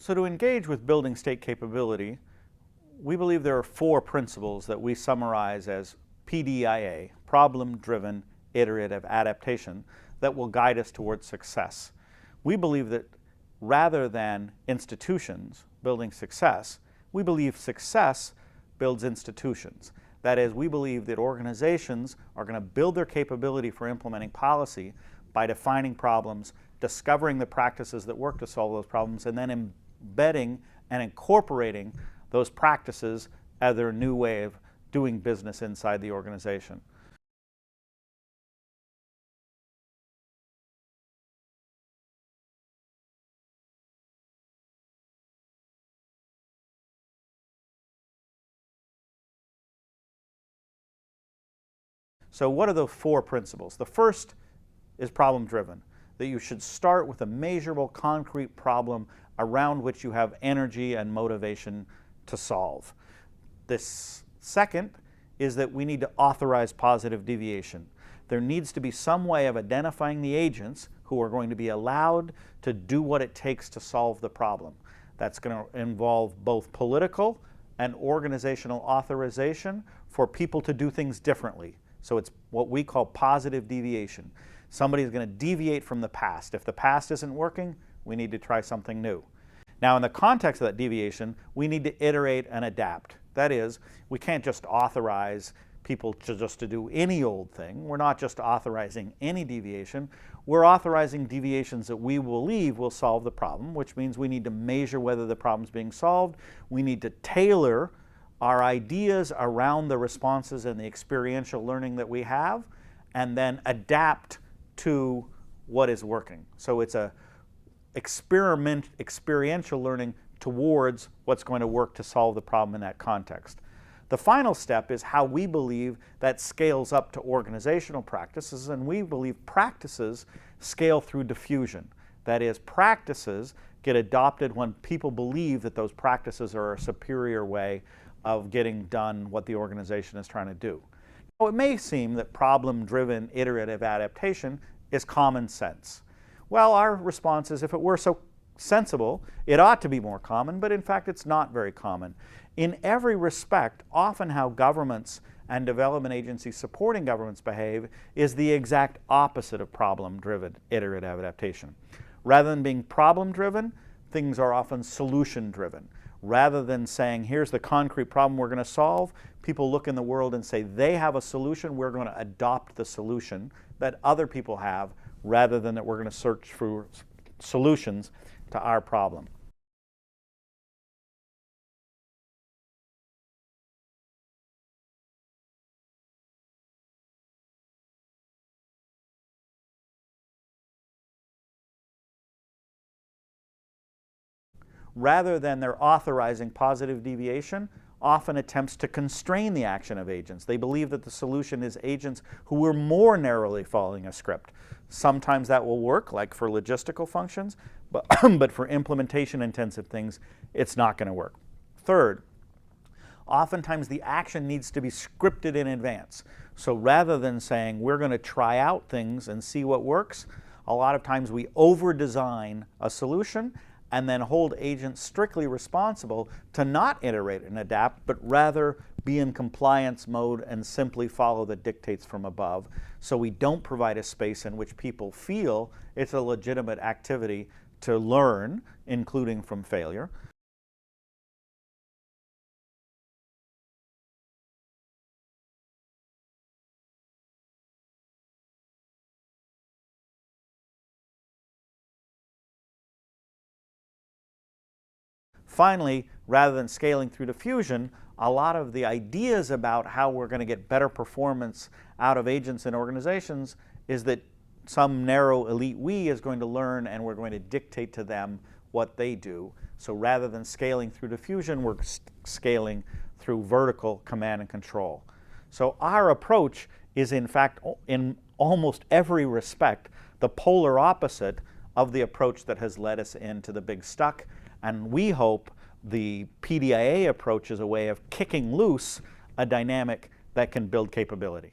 So to engage with building state capability, we believe there are 4 principles that we summarize as PDIA, Problem Driven Iterative Adaptation, that will guide us towards success. We believe that rather than institutions building success, we believe success builds institutions. That is, we believe that organizations are going to build their capability for implementing policy by defining problems, discovering the practices that work to solve those problems, and then embedding and incorporating those practices as their new way of doing business inside the organization. So what are the 4 principles? The first is problem driven, that you should start with a measurable, concrete problem around which you have energy and motivation to solve. This second is that we need to authorize positive deviation. There needs to be some way of identifying the agents who are going to be allowed to do what it takes to solve the problem. That's going to involve both political and organizational authorization for people to do things differently. So it's what we call positive deviation. Somebody is going to deviate from the past. If the past isn't working, we need to try something new. Now, in the context of that deviation, we need to iterate and adapt. That is, we can't just authorize people to do any old thing. We're not just authorizing any deviation. We're authorizing deviations that we believe will solve the problem, which means we need to measure whether the problem is being solved. We need to tailor our ideas around the responses and the experiential learning that we have, and then adapt to what is working. So it's a experiential learning towards what's going to work to solve the problem in that context. The final step is how we believe that scales up to organizational practices, and we believe practices scale through diffusion. That is, practices get adopted when people believe that those practices are a superior way of getting done what the organization is trying to do. Now, it may seem that problem-driven iterative adaptation is common sense. Well, our response is, if it were so sensible, it ought to be more common, but in fact it's not very common. In every respect, often how governments and development agencies supporting governments behave is the exact opposite of problem-driven iterative adaptation. Rather than being problem-driven, things are often solution-driven. Rather than saying, here's the concrete problem we're going to solve, people look in the world and say, they have a solution, we're going to adopt the solution that other people have, rather than that we're going to search for solutions to our problem. Rather than their authorizing positive deviation, often attempts to constrain the action of agents. They believe that the solution is agents who are more narrowly following a script. Sometimes that will work, like for logistical functions, but for implementation-intensive things, it's not going to work. Third, oftentimes the action needs to be scripted in advance. So rather than saying, we're going to try out things and see what works, a lot of times we over-design a solution and then hold agents strictly responsible to not iterate and adapt, but rather be in compliance mode and simply follow the dictates from above. So we don't provide a space in which people feel it's a legitimate activity to learn, including from failure. Finally, rather than scaling through diffusion, a lot of the ideas about how we're going to get better performance out of agents and organizations is that some narrow elite we is going to learn, and we're going to dictate to them what they do. So rather than scaling through diffusion, we're scaling through vertical command and control. So our approach is, in fact, in almost every respect, the polar opposite of the approach that has led us into the big stuck. And we hope the PDIA approach is a way of kicking loose a dynamic that can build capability.